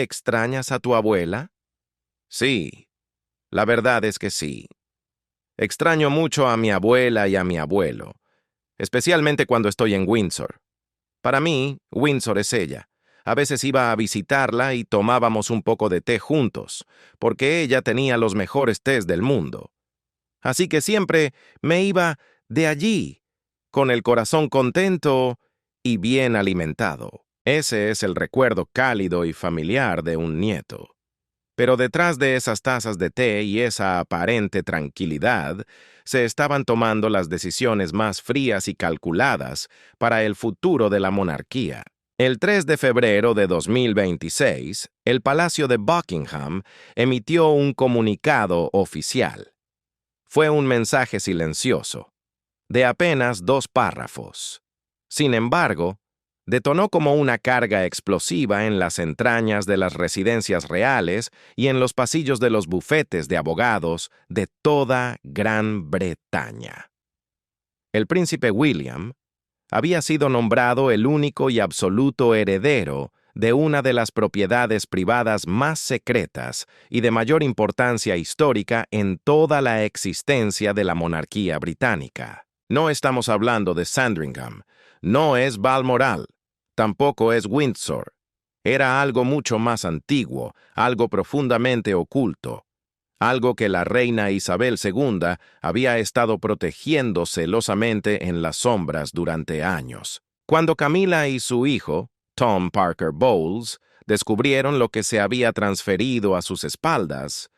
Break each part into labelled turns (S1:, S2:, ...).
S1: ¿Extrañas a tu abuela? Sí, la verdad es que sí. Extraño mucho a mi abuela y a mi abuelo, especialmente cuando estoy en Windsor. Para mí, Windsor es ella. A veces iba a visitarla y tomábamos un poco de té juntos, porque ella tenía los mejores tés del mundo. Así que siempre me iba de allí, con el corazón contento y bien alimentado. Ese es el recuerdo cálido y familiar de un nieto. Pero detrás de esas tazas de té y esa aparente tranquilidad, se estaban tomando las decisiones más frías y calculadas para el futuro de la monarquía. El 3 de febrero de 2026, el Palacio de Buckingham emitió un comunicado oficial. Fue un mensaje silencioso, de apenas 2 párrafos. Sin embargo, detonó como una carga explosiva en las entrañas de las residencias reales y en los pasillos de los bufetes de abogados de toda Gran Bretaña. El príncipe William había sido nombrado el único y absoluto heredero de una de las propiedades privadas más secretas y de mayor importancia histórica en toda la existencia de la monarquía británica. No estamos hablando de Sandringham, no es Balmoral, tampoco es Windsor. Era algo mucho más antiguo, algo profundamente oculto, algo que la reina Isabel II había estado protegiendo celosamente en las sombras durante años. Cuando Camila y su hijo, Tom Parker Bowles, descubrieron lo que se había transferido a sus espaldas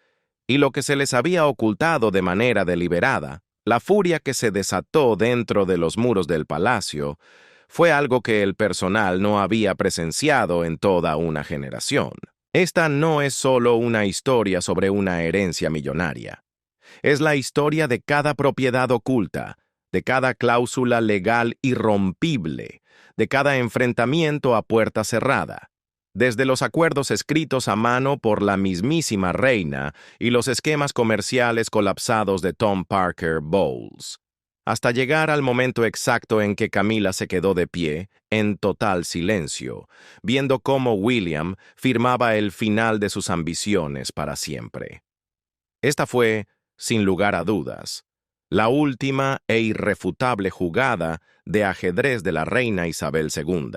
S1: y lo que se les había ocultado de manera deliberada, la furia que se desató dentro de los muros del palacio fue algo que el personal no había presenciado en toda una generación. Esta no es solo una historia sobre una herencia millonaria. Es la historia de cada propiedad oculta, de cada cláusula legal irrompible, de cada enfrentamiento a puerta cerrada, desde los acuerdos escritos a mano por la mismísima reina y los esquemas comerciales colapsados de Tom Parker Bowles, hasta llegar al momento exacto en que Camila se quedó de pie, en total silencio, viendo cómo William firmaba el final de sus ambiciones para siempre. Esta fue, sin lugar a dudas, la última e irrefutable jugada de ajedrez de la reina Isabel II.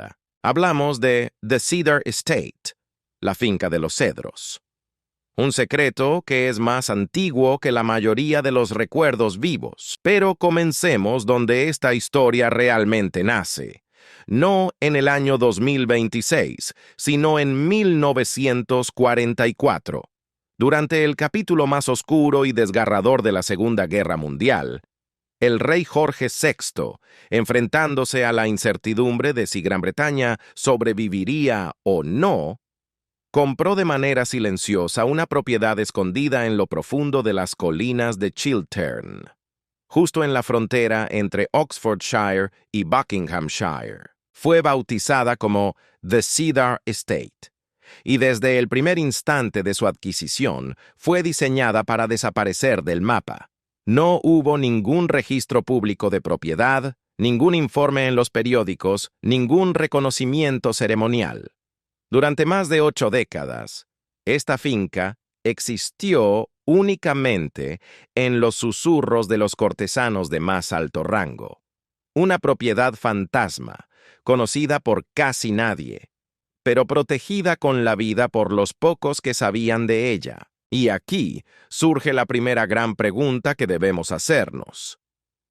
S1: Hablamos de The Cedar Estate, la finca de los cedros. Un secreto que es más antiguo que la mayoría de los recuerdos vivos. Pero comencemos donde esta historia realmente nace. No en el año 2026, sino en 1944. Durante el capítulo más oscuro y desgarrador de la Segunda Guerra Mundial, el rey Jorge VI, enfrentándose a la incertidumbre de si Gran Bretaña sobreviviría o no, compró de manera silenciosa una propiedad escondida en lo profundo de las colinas de Chiltern, justo en la frontera entre Oxfordshire y Buckinghamshire. Fue bautizada como The Cedar Estate, y desde el primer instante de su adquisición fue diseñada para desaparecer del mapa. No hubo ningún registro público de propiedad, ningún informe en los periódicos, ningún reconocimiento ceremonial. Durante más de 8 décadas, esta finca existió únicamente en los susurros de los cortesanos de más alto rango. Una propiedad fantasma, conocida por casi nadie, pero protegida con la vida por los pocos que sabían de ella. Y aquí surge la primera gran pregunta que debemos hacernos.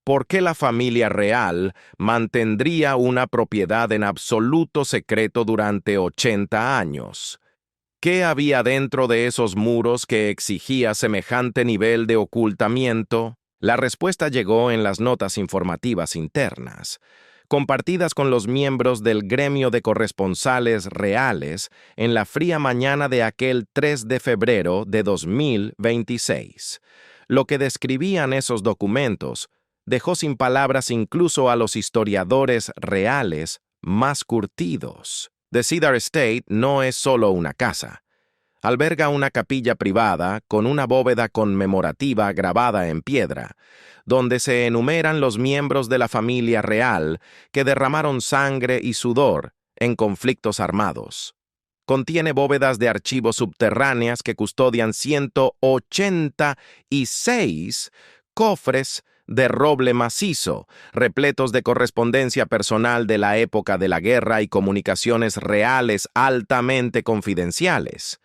S1: ¿Por qué la familia real mantendría una propiedad en absoluto secreto durante 80 años? ¿Qué había dentro de esos muros que exigía semejante nivel de ocultamiento? La respuesta llegó en las notas informativas internas, compartidas con los miembros del gremio de corresponsales reales en la fría mañana de aquel 3 de febrero de 2026. Lo que describían esos documentos dejó sin palabras incluso a los historiadores reales más curtidos. The Cedar Estate no es solo una casa. Alberga una capilla privada con una bóveda conmemorativa grabada en piedra, donde se enumeran los miembros de la familia real que derramaron sangre y sudor en conflictos armados. contiene bóvedas de archivos subterráneas que custodian 186 cofres de roble macizo, repletos de correspondencia personal de la época de la guerra y comunicaciones reales altamente confidenciales.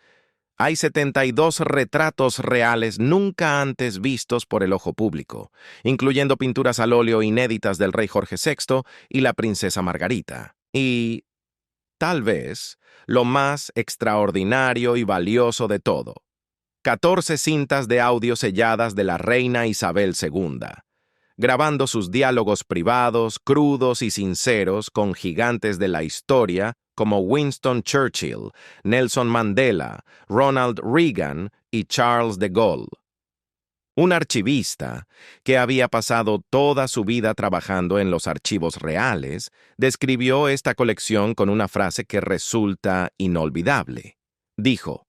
S1: Hay 72 retratos reales nunca antes vistos por el ojo público, incluyendo pinturas al óleo inéditas del rey Jorge VI y la princesa Margarita. Y, tal vez, lo más extraordinario y valioso de todo, 14 cintas de audio selladas de la reina Isabel II, grabando sus diálogos privados, crudos y sinceros con gigantes de la historia como Winston Churchill, Nelson Mandela, Ronald Reagan y Charles de Gaulle. Un archivista, que había pasado toda su vida trabajando en los archivos reales, describió esta colección con una frase que resulta inolvidable. Dijo: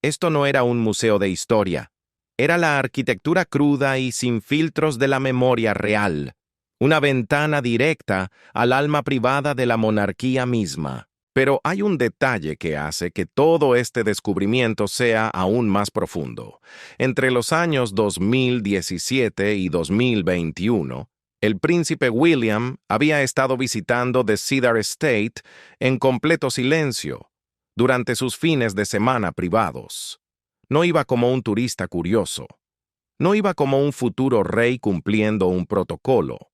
S1: «Esto no era un museo de historia. Era la arquitectura cruda y sin filtros de la memoria real, una ventana directa al alma privada de la monarquía misma». Pero hay un detalle que hace que todo este descubrimiento sea aún más profundo. Entre los años 2017 y 2021, el príncipe William había estado visitando The Cedar Estate en completo silencio durante sus fines de semana privados. No iba como un turista curioso. No iba como un futuro rey cumpliendo un protocolo.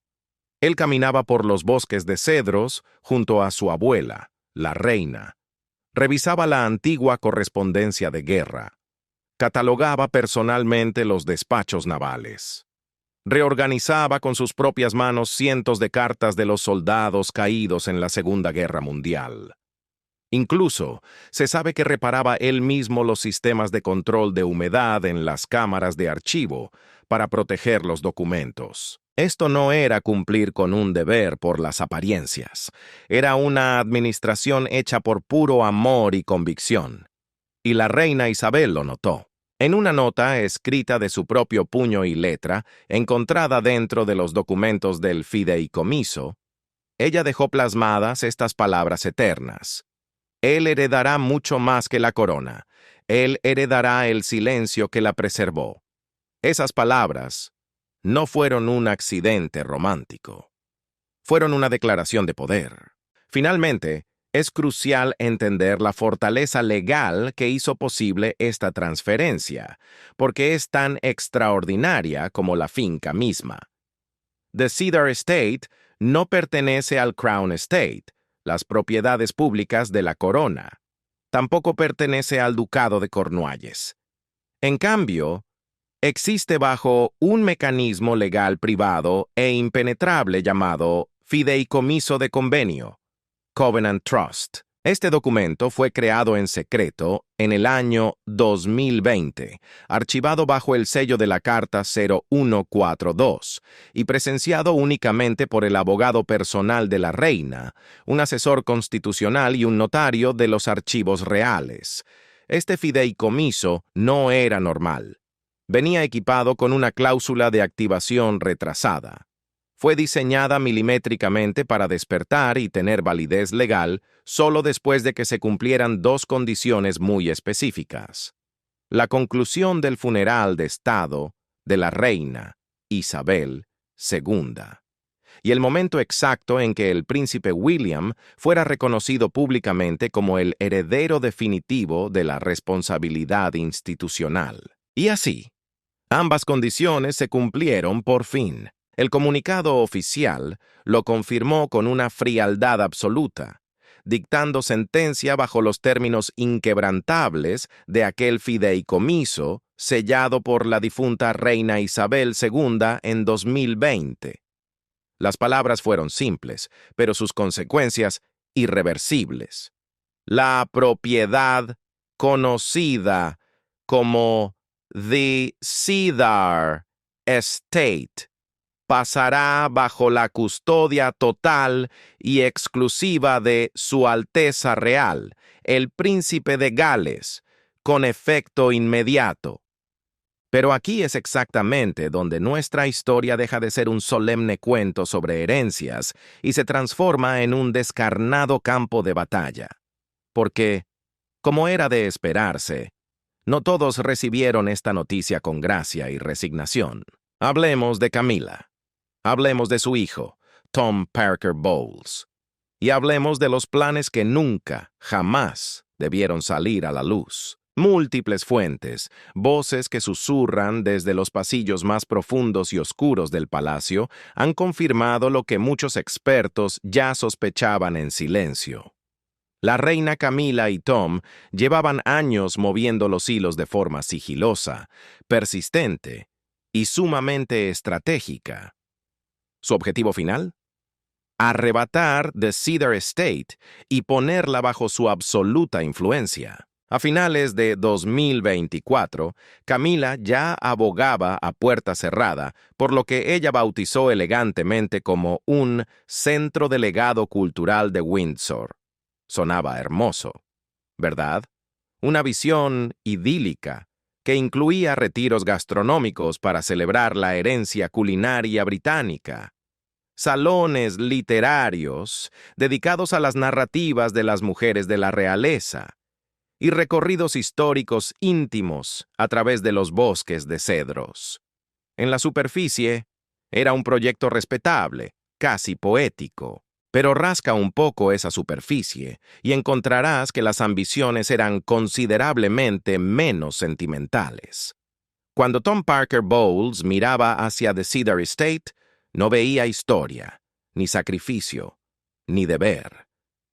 S1: Él caminaba por los bosques de cedros junto a su abuela, la reina. Revisaba la antigua correspondencia de guerra. Catalogaba personalmente los despachos navales. Reorganizaba con sus propias manos cientos de cartas de los soldados caídos en la Segunda Guerra Mundial. Incluso, se sabe que reparaba él mismo los sistemas de control de humedad en las cámaras de archivo para proteger los documentos. Esto no era cumplir con un deber por las apariencias. Era una administración hecha por puro amor y convicción. Y la reina Isabel lo notó. En una nota escrita de su propio puño y letra, encontrada dentro de los documentos del fideicomiso, ella dejó plasmadas estas palabras eternas: «Él heredará mucho más que la corona. Él heredará el silencio que la preservó». Esas palabras no fueron un accidente romántico. Fueron una declaración de poder. Finalmente, es crucial entender la fortaleza legal que hizo posible esta transferencia, porque es tan extraordinaria como la finca misma. The Cedar Estate no pertenece al Crown Estate, las propiedades públicas de la corona. Tampoco pertenece al Ducado de Cornualles. En cambio, existe bajo un mecanismo legal privado e impenetrable llamado Fideicomiso de Convenio, Covenant Trust. Este documento fue creado en secreto en el año 2020, archivado bajo el sello de la Carta 0142 y presenciado únicamente por el abogado personal de la reina, un asesor constitucional y un notario de los archivos reales. Este fideicomiso no era normal. Venía equipado con una cláusula de activación retrasada. Fue diseñada milimétricamente para despertar y tener validez legal solo después de que se cumplieran dos condiciones muy específicas: la conclusión del funeral de Estado de la reina Isabel II y el momento exacto en que el príncipe William fuera reconocido públicamente como el heredero definitivo de la responsabilidad institucional. Y así, ambas condiciones se cumplieron por fin. El comunicado oficial lo confirmó con una frialdad absoluta, dictando sentencia bajo los términos inquebrantables de aquel fideicomiso sellado por la difunta reina Isabel II en 2020. Las palabras fueron simples, pero sus consecuencias irreversibles. La propiedad conocida como The Cedar Estate pasará bajo la custodia total y exclusiva de Su Alteza Real, el Príncipe de Gales, con efecto inmediato. Pero aquí es exactamente donde nuestra historia deja de ser un solemne cuento sobre herencias y se transforma en un descarnado campo de batalla. Porque Como era de esperarse, no todos recibieron esta noticia con gracia y resignación. Hablemos de Camila. Hablemos de su hijo, Tom Parker Bowles. Y hablemos de los planes que nunca, jamás debieron salir a la luz. Múltiples fuentes, voces que susurran desde los pasillos más profundos y oscuros del palacio, han confirmado lo que muchos expertos ya sospechaban en silencio. La reina Camila y Tom llevaban años moviendo los hilos de forma sigilosa, persistente y sumamente estratégica. ¿Su objetivo final? Arrebatar The Cedar Estate y ponerla bajo su absoluta influencia. A finales de 2024, Camila ya abogaba a puerta cerrada, por lo que ella bautizó elegantemente como un centro de legado cultural de Windsor. Sonaba hermoso, ¿verdad? Una visión idílica que incluía retiros gastronómicos para celebrar la herencia culinaria británica, salones literarios dedicados a las narrativas de las mujeres de la realeza y recorridos históricos íntimos a través de los bosques de cedros. En la superficie, era un proyecto respetable, casi poético. Pero rasca un poco esa superficie y encontrarás que las ambiciones eran considerablemente menos sentimentales. Cuando Tom Parker Bowles miraba hacia The Cedar Estate, no veía historia, ni sacrificio, ni deber.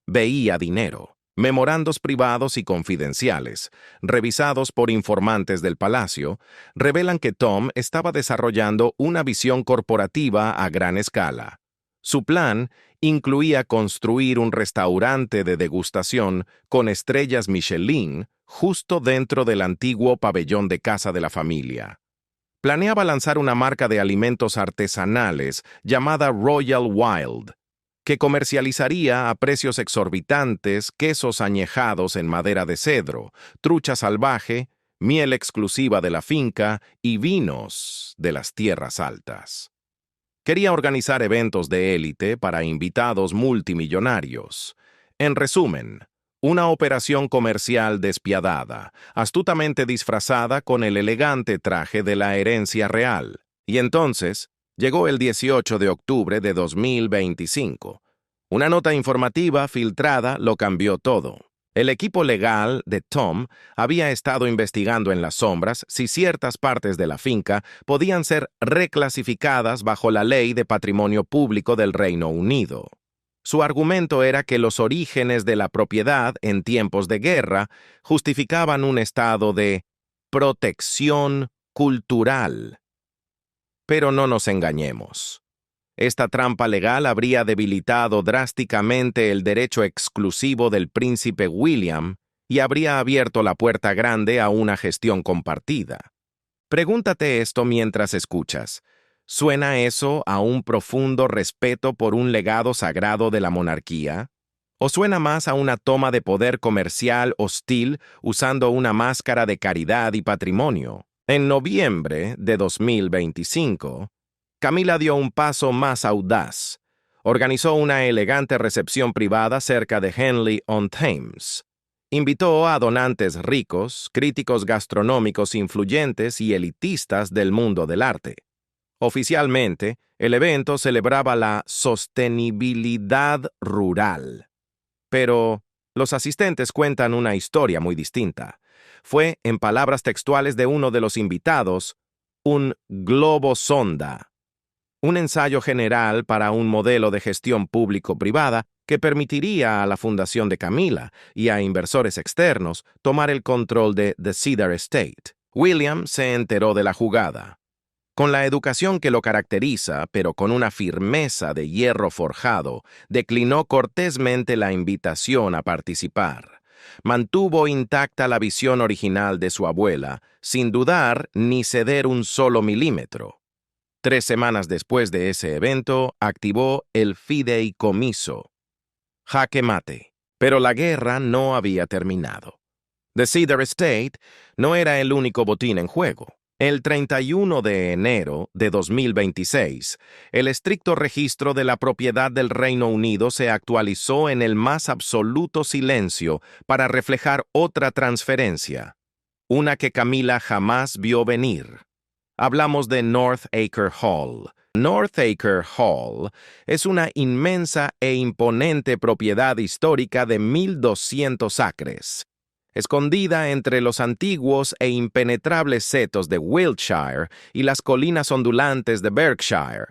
S1: Veía dinero. Memorandos privados y confidenciales, revisados por informantes del palacio, revelan que Tom estaba desarrollando una visión corporativa a gran escala. Su plan incluía construir un restaurante de degustación con estrellas Michelin justo dentro del antiguo pabellón de casa de la familia. Planeaba lanzar una marca de alimentos artesanales llamada Royal Wild, que comercializaría a precios exorbitantes quesos añejados en madera de cedro, trucha salvaje, miel exclusiva de la finca y vinos de las tierras altas. Quería organizar eventos de élite para invitados multimillonarios. En resumen, una operación comercial despiadada, astutamente disfrazada con el elegante traje de la herencia real. Y entonces, llegó el 18 de octubre de 2025. Una nota informativa filtrada lo cambió todo. El equipo legal de Tom había estado investigando en las sombras si ciertas partes de la finca podían ser reclasificadas bajo la Ley de Patrimonio Público del Reino Unido. Su argumento era que los orígenes de la propiedad en tiempos de guerra justificaban un estado de protección cultural. Pero no nos engañemos. Esta trampa legal habría debilitado drásticamente el derecho exclusivo del príncipe William y habría abierto la puerta grande a una gestión compartida. Pregúntate esto mientras escuchas. ¿Suena eso a un profundo respeto por un legado sagrado de la monarquía? ¿O suena más a una toma de poder comercial hostil usando una máscara de caridad y patrimonio? En noviembre de 2025, Camila dio un paso más audaz. Organizó una elegante recepción privada cerca de Henley-on-Thames. Invitó a donantes ricos, críticos gastronómicos influyentes y elitistas del mundo del arte. Oficialmente, el evento celebraba la sostenibilidad rural. Pero los asistentes cuentan una historia muy distinta. Fue, en palabras textuales de uno de los invitados, un globo sonda. Un ensayo general para un modelo de gestión público-privada que permitiría a la fundación de Camila y a inversores externos tomar el control de The Cedar Estate. William se enteró de la jugada. Con la educación que lo caracteriza, pero con una firmeza de hierro forjado, declinó cortésmente la invitación a participar. Mantuvo intacta la visión original de su abuela, sin dudar ni ceder un solo milímetro. 3 semanas después de ese evento, activó el fideicomiso. Jaque mate. Pero la guerra no había terminado. The Cedar Estate no era el único botín en juego. El 31 de enero de 2026, el estricto registro de la propiedad del Reino Unido se actualizó en el más absoluto silencio para reflejar otra transferencia, una que Camila jamás vio venir. Hablamos de North Acre Hall. North Acre Hall es una inmensa e imponente propiedad histórica de 1.200 acres. Escondida entre los antiguos e impenetrables setos de Wiltshire y las colinas ondulantes de Berkshire.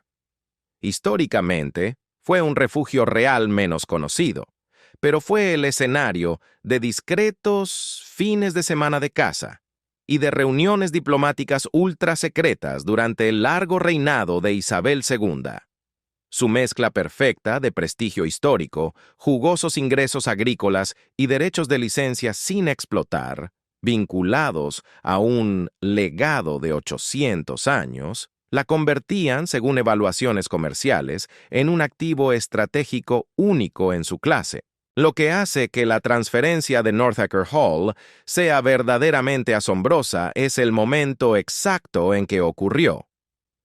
S1: Históricamente, fue un refugio real menos conocido, pero fue el escenario de discretos fines de semana de caza y de reuniones diplomáticas ultra secretas durante el largo reinado de Isabel II. Su mezcla perfecta de prestigio histórico, jugosos ingresos agrícolas y derechos de licencia sin explotar, vinculados a un legado de 800 años, la convertían, según evaluaciones comerciales, en un activo estratégico único en su clase, lo que hace que la transferencia de North Acre Hall sea verdaderamente asombrosa es el momento exacto en que ocurrió.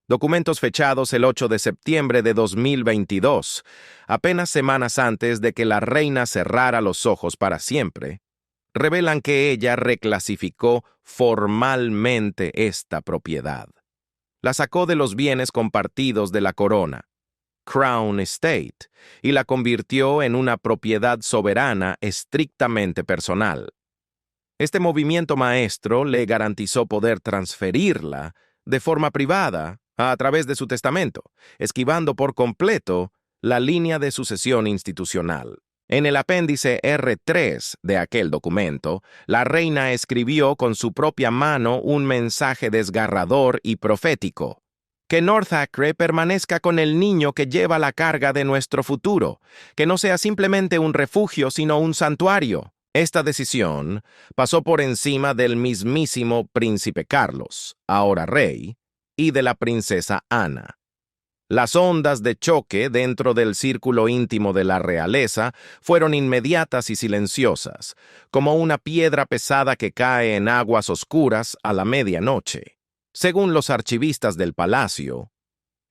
S1: Documentos fechados el 8 de septiembre de 2022, apenas semanas antes de que la reina cerrara los ojos para siempre, revelan que ella reclasificó formalmente esta propiedad. La sacó de los bienes compartidos de la corona, Crown Estate, y la convirtió en una propiedad soberana estrictamente personal. Este movimiento maestro le garantizó poder transferirla de forma privada a través de su testamento, esquivando por completo la línea de sucesión institucional. En el apéndice R3 de aquel documento, la reina escribió con su propia mano un mensaje desgarrador y profético. Que North Acre permanezca con el niño que lleva la carga de nuestro futuro, que no sea simplemente un refugio, sino un santuario. Esta decisión pasó por encima del mismísimo príncipe Carlos, ahora rey, y de la princesa Ana. Las ondas de choque dentro del círculo íntimo de la realeza fueron inmediatas y silenciosas, como una piedra pesada que cae en aguas oscuras a la medianoche. Según los archivistas del palacio,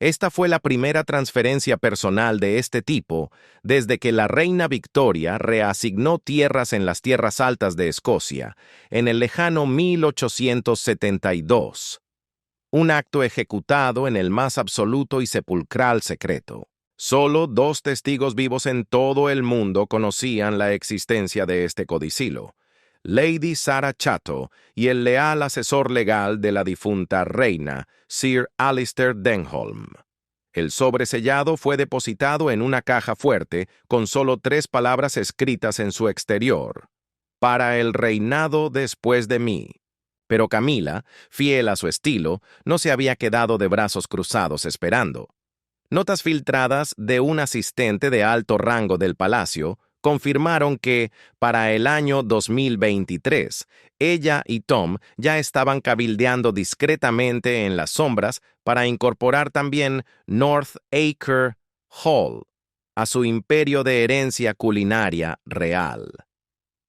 S1: esta fue la primera transferencia personal de este tipo desde que la reina Victoria reasignó tierras en las tierras altas de Escocia en el lejano 1872. Un acto ejecutado en el más absoluto y sepulcral secreto. Solo 2 testigos vivos en todo el mundo conocían la existencia de este codicilo: Lady Sarah Chatto y el leal asesor legal de la difunta reina, Sir Alistair Denholm. El sobresellado fue depositado en una caja fuerte con solo 3 palabras escritas en su exterior: para el reinado después de mí. Pero Camila, fiel a su estilo, no se había quedado de brazos cruzados esperando. Notas filtradas de un asistente de alto rango del palacio confirmaron que, para el año 2023, ella y Tom ya estaban cabildeando discretamente en las sombras para incorporar también North Acre Hall a su imperio de herencia culinaria real.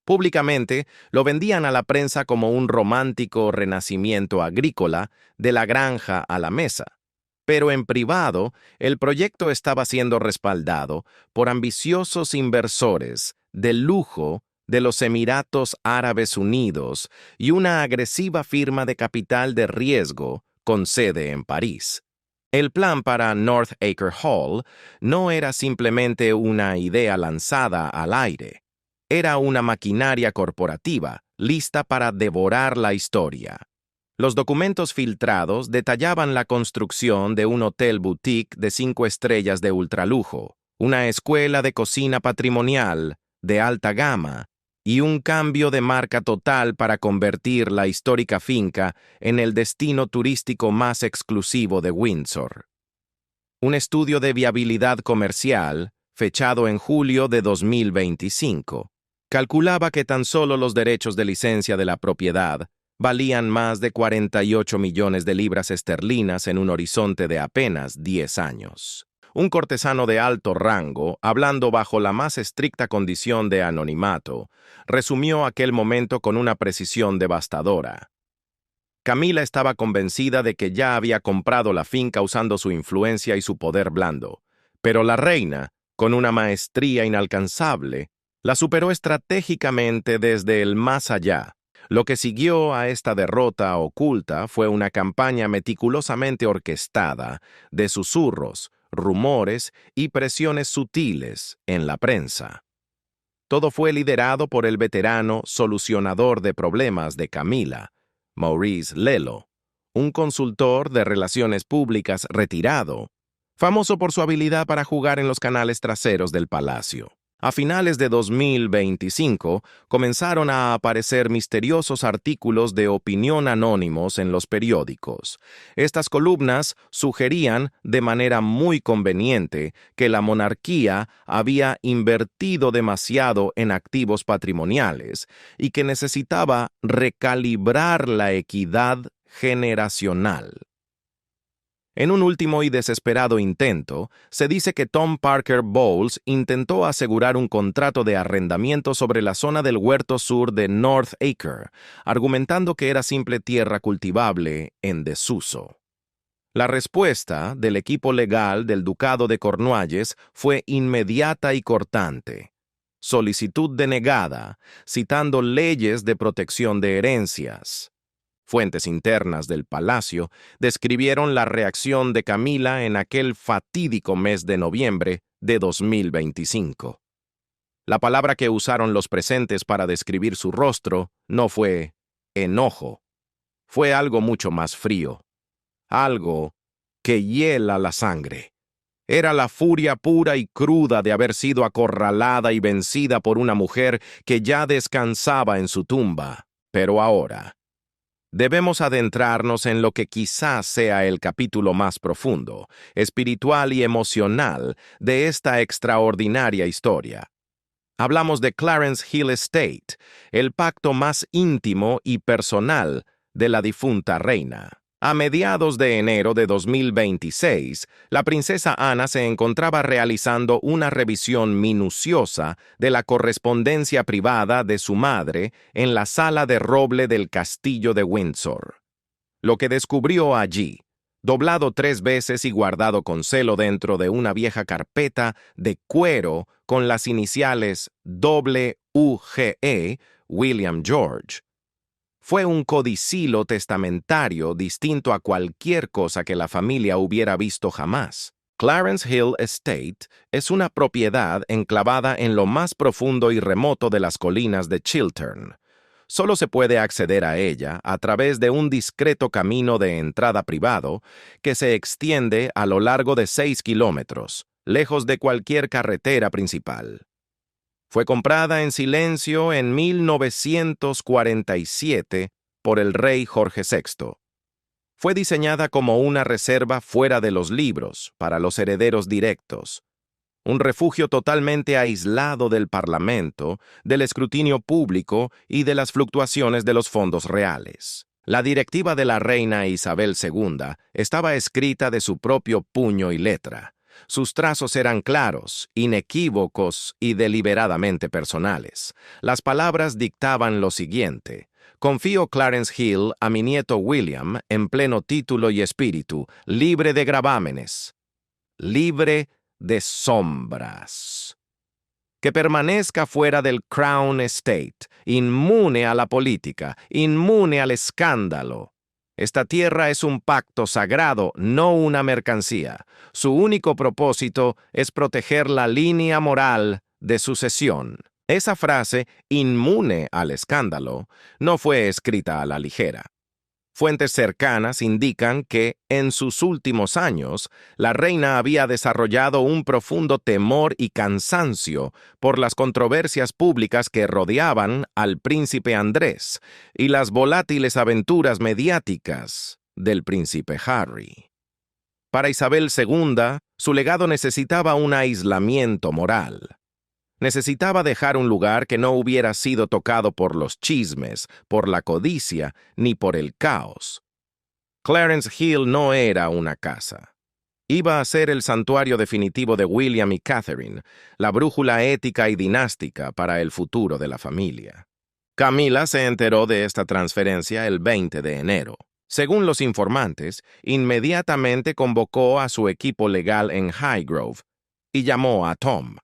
S1: Públicamente, lo vendían a la prensa como un romántico renacimiento agrícola de la granja a la mesa. Pero en privado, el proyecto estaba siendo respaldado por ambiciosos inversores de lujo de los Emiratos Árabes Unidos y una agresiva firma de capital de riesgo con sede en París. El plan para North Acre Hall no era simplemente una idea lanzada al aire. Era una maquinaria corporativa, lista para devorar la historia. Los documentos filtrados detallaban la construcción de un hotel boutique de 5 estrellas de ultralujo, una escuela de cocina patrimonial de alta gama y un cambio de marca total para convertir la histórica finca en el destino turístico más exclusivo de Windsor. Un estudio de viabilidad comercial, fechado en julio de 2025, calculaba que tan solo los derechos de licencia de la propiedad valían más de 48 millones de libras esterlinas en un horizonte de apenas 10 años. Un cortesano de alto rango, hablando bajo la más estricta condición de anonimato, resumió aquel momento con una precisión devastadora. Camila estaba convencida de que ya había comprado la finca usando su influencia y su poder blando, pero la reina, con una maestría inalcanzable, la superó estratégicamente desde el más allá. Lo que siguió a esta derrota oculta fue una campaña meticulosamente orquestada de susurros, rumores y presiones sutiles en la prensa. Todo fue liderado por el veterano solucionador de problemas de Camila, Maurice Lelo, un consultor de relaciones públicas retirado, famoso por su habilidad para jugar en los canales traseros del palacio. A finales de 2025, comenzaron a aparecer misteriosos artículos de opinión anónimos en los periódicos. Estas columnas sugerían, de manera muy conveniente, que la monarquía había invertido demasiado en activos patrimoniales y que necesitaba recalibrar la equidad generacional. En un último y desesperado intento, se dice que Tom Parker Bowles intentó asegurar un contrato de arrendamiento sobre la zona del huerto sur de North Acre, argumentando que era simple tierra cultivable en desuso. La respuesta del equipo legal del Ducado de Cornualles fue inmediata y cortante. Solicitud denegada, citando leyes de protección de herencias. Fuentes internas del palacio describieron la reacción de Camila en aquel fatídico mes de noviembre de 2025. La palabra que usaron los presentes para describir su rostro no fue enojo, fue algo mucho más frío, algo que hiela la sangre. Era la furia pura y cruda de haber sido acorralada y vencida por una mujer que ya descansaba en su tumba, pero ahora debemos adentrarnos en lo que quizás sea el capítulo más profundo, espiritual y emocional de esta extraordinaria historia. Hablamos de Clarence Hill Estate, el pacto más íntimo y personal de la difunta reina. A mediados de enero de 2026, la princesa Ana se encontraba realizando una revisión minuciosa de la correspondencia privada de su madre en la sala de roble del castillo de Windsor. Lo que descubrió allí, doblado 3 veces y guardado con celo dentro de una vieja carpeta de cuero con las iniciales WGE, William George, fue un codicilo testamentario distinto a cualquier cosa que la familia hubiera visto jamás. Clarence Hill Estate es una propiedad enclavada en lo más profundo y remoto de las colinas de Chiltern. Solo se puede acceder a ella a través de un discreto camino de entrada privado que se extiende a lo largo de 6 kilómetros, lejos de cualquier carretera principal. Fue comprada en silencio en 1947 por el rey Jorge VI. Fue diseñada como una reserva fuera de los libros para los herederos directos, un refugio totalmente aislado del parlamento, del escrutinio público y de las fluctuaciones de los fondos reales. La directiva de la reina Isabel II estaba escrita de su propio puño y letra. Sus trazos eran claros, inequívocos y deliberadamente personales. Las palabras dictaban lo siguiente: confío Clarence Hill a mi nieto William en pleno título y espíritu, libre de gravámenes, libre de sombras. Que permanezca fuera del Crown Estate, inmune a la política, inmune al escándalo. Esta tierra es un pacto sagrado, no una mercancía. Su único propósito es proteger la línea moral de sucesión. Esa frase, inmune al escándalo, no fue escrita a la ligera. Fuentes cercanas indican que, en sus últimos años, la reina había desarrollado un profundo temor y cansancio por las controversias públicas que rodeaban al príncipe Andrés y las volátiles aventuras mediáticas del príncipe Harry. Para Isabel II, su legado necesitaba un aislamiento moral. Necesitaba dejar un lugar que no hubiera sido tocado por los chismes, por la codicia, ni por el caos. Clarence Hill no era una casa. Iba a ser el santuario definitivo de William y Catherine, la brújula ética y dinástica para el futuro de la familia. Camila se enteró de esta transferencia el 20 de enero. Según los informantes, inmediatamente convocó a su equipo legal en Highgrove y llamó a Tom.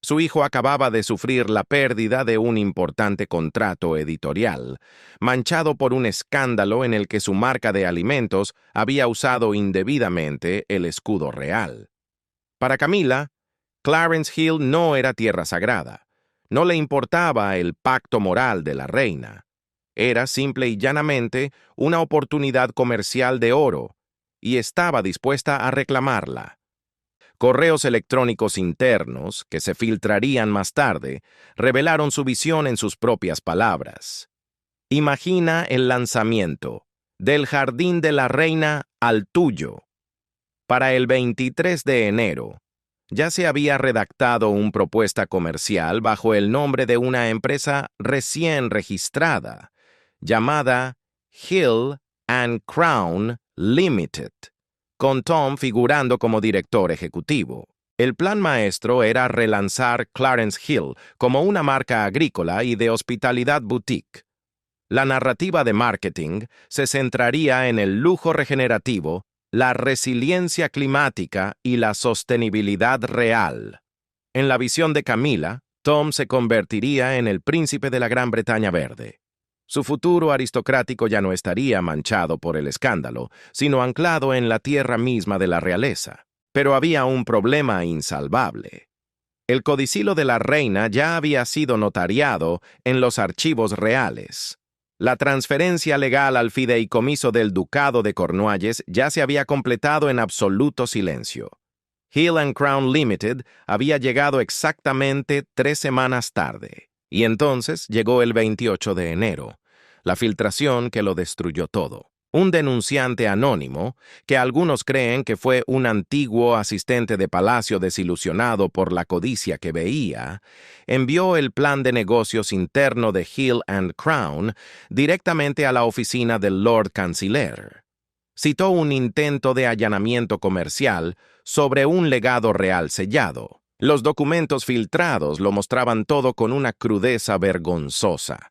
S1: Su hijo acababa de sufrir la pérdida de un importante contrato editorial, manchado por un escándalo en el que su marca de alimentos había usado indebidamente el escudo real. Para Camila, Clarence Hill no era tierra sagrada. No le importaba el pacto moral de la reina. Era simple y llanamente una oportunidad comercial de oro, y estaba dispuesta a reclamarla. Correos electrónicos internos, que se filtrarían más tarde, revelaron su visión en sus propias palabras. Imagina el lanzamiento, del jardín de la reina al tuyo. Para el 23 de enero, ya se había redactado una propuesta comercial bajo el nombre de una empresa recién registrada, llamada Hill and Crown Limited, con Tom figurando como director ejecutivo. El plan maestro era relanzar Clarence Hill como una marca agrícola y de hospitalidad boutique. La narrativa de marketing se centraría en el lujo regenerativo, la resiliencia climática y la sostenibilidad real. En la visión de Camila, Tom se convertiría en el príncipe de la Gran Bretaña Verde. Su futuro aristocrático ya no estaría manchado por el escándalo, sino anclado en la tierra misma de la realeza. Pero había un problema insalvable. El codicilo de la reina ya había sido notariado en los archivos reales. La transferencia legal al fideicomiso del Ducado de Cornualles ya se había completado en absoluto silencio. Hill and Crown Limited había llegado exactamente 3 semanas tarde. Y entonces llegó el 28 de enero, la filtración que lo destruyó todo. Un denunciante anónimo, que algunos creen que fue un antiguo asistente de palacio desilusionado por la codicia que veía, envió el plan de negocios interno de Hill and Crown directamente a la oficina del Lord Canciller. Citó un intento de allanamiento comercial sobre un legado real sellado. Los documentos filtrados lo mostraban todo con una crudeza vergonzosa.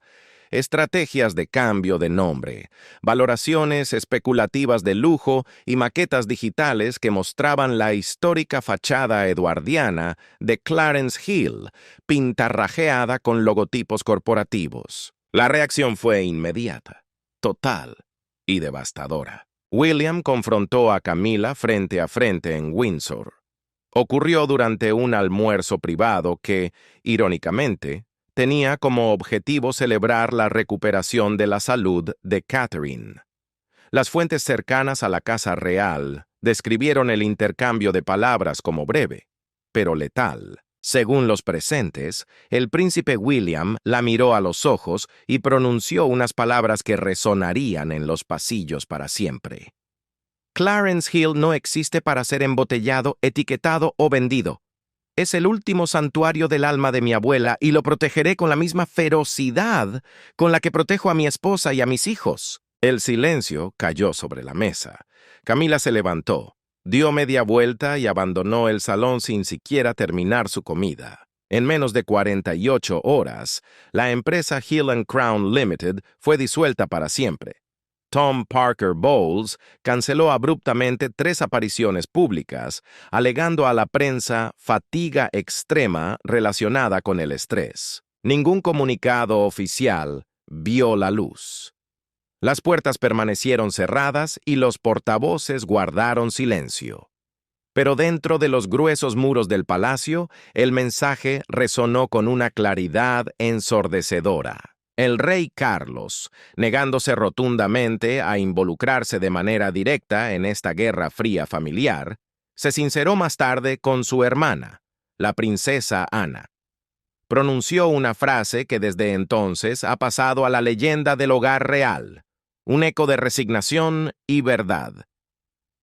S1: Estrategias de cambio de nombre, valoraciones especulativas de lujo y maquetas digitales que mostraban la histórica fachada eduardiana de Clarence Hill, pintarrajeada con logotipos corporativos. La reacción fue inmediata, total y devastadora. William confrontó a Camila frente a frente en Windsor. Ocurrió durante un almuerzo privado que, irónicamente, tenía como objetivo celebrar la recuperación de la salud de Catherine. Las fuentes cercanas a la Casa Real describieron el intercambio de palabras como breve, pero letal. Según los presentes, el príncipe William la miró a los ojos y pronunció unas palabras que resonarían en los pasillos para siempre. Clarence Hill no existe para ser embotellado, etiquetado o vendido. Es el último santuario del alma de mi abuela y lo protegeré con la misma ferocidad con la que protejo a mi esposa y a mis hijos. El silencio cayó sobre la mesa. Camila se levantó, dio media vuelta y abandonó el salón sin siquiera terminar su comida. En menos de 48 horas, la empresa Hill and Crown Limited fue disuelta para siempre. Tom Parker Bowles canceló abruptamente 3 apariciones públicas, alegando a la prensa fatiga extrema relacionada con el estrés. Ningún comunicado oficial vio la luz. Las puertas permanecieron cerradas y los portavoces guardaron silencio. Pero dentro de los gruesos muros del palacio, el mensaje resonó con una claridad ensordecedora. El rey Carlos, negándose rotundamente a involucrarse de manera directa en esta guerra fría familiar, se sinceró más tarde con su hermana, la princesa Ana. Pronunció una frase que desde entonces ha pasado a la leyenda del hogar real, un eco de resignación y verdad.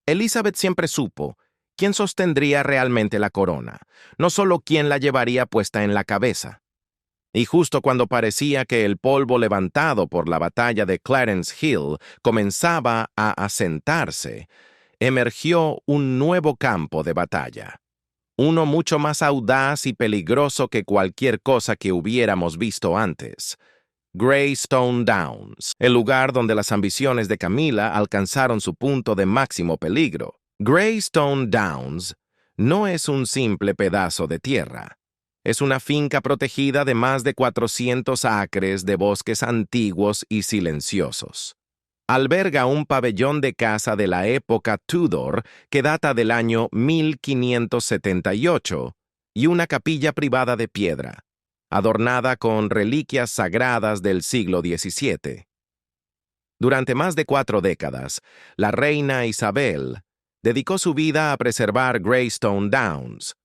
S1: Elizabeth siempre supo quién sostendría realmente la corona, no solo quién la llevaría puesta en la cabeza. Y justo cuando parecía que el polvo levantado por la batalla de Clarence Hill comenzaba a asentarse, emergió un nuevo campo de batalla. Uno mucho más audaz y peligroso que cualquier cosa que hubiéramos visto antes. Greystone Downs, el lugar donde las ambiciones de Camila alcanzaron su punto de máximo peligro. Greystone Downs no es un simple pedazo de tierra. Es una finca protegida de más de 400 acres de bosques antiguos y silenciosos. Alberga un pabellón de caza de la época Tudor que data del año 1578 y una capilla privada de piedra, adornada con reliquias sagradas del siglo XVII. Durante más de 4 décadas, la reina Isabel dedicó su vida a preservar Greystone Downs,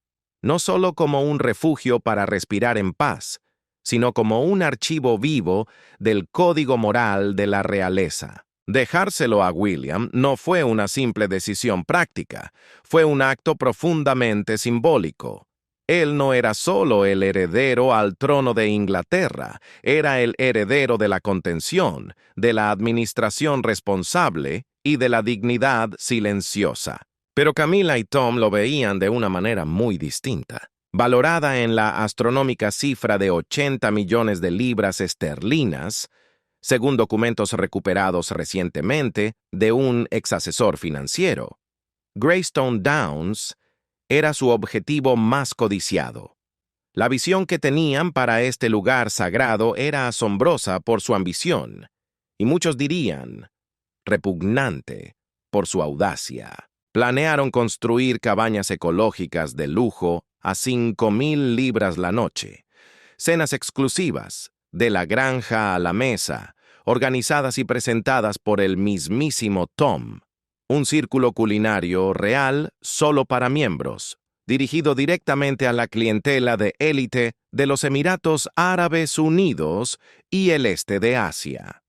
S1: no solo como un refugio para respirar en paz, sino como un archivo vivo del código moral de la realeza. Dejárselo a William no fue una simple decisión práctica, fue un acto profundamente simbólico. Él no era solo el heredero al trono de Inglaterra, era el heredero de la contención, de la administración responsable y de la dignidad silenciosa. Pero Camila y Tom lo veían de una manera muy distinta. Valorada en la astronómica cifra de 80 millones de libras esterlinas, según documentos recuperados recientemente de un exasesor financiero, Greystone Downs era su objetivo más codiciado. La visión que tenían para este lugar sagrado era asombrosa por su ambición, y muchos dirían, repugnante por su audacia. Planearon construir cabañas ecológicas de lujo a 5,000 libras la noche, cenas exclusivas, de la granja a la mesa, organizadas y presentadas por el mismísimo Tom, un círculo culinario real solo para miembros, dirigido directamente a la clientela de élite de los Emiratos Árabes Unidos y el este de Asia.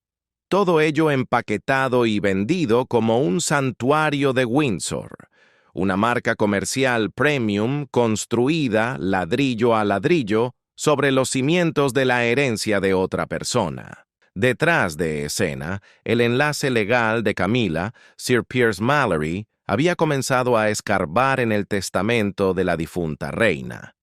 S1: Todo ello empaquetado y vendido como un santuario de Windsor, una marca comercial premium construida ladrillo a ladrillo sobre los cimientos de la herencia de otra persona. Detrás de escena, el enlace legal de Camila, Sir Piers Mallory, había comenzado a escarbar en el testamento de la difunta reina.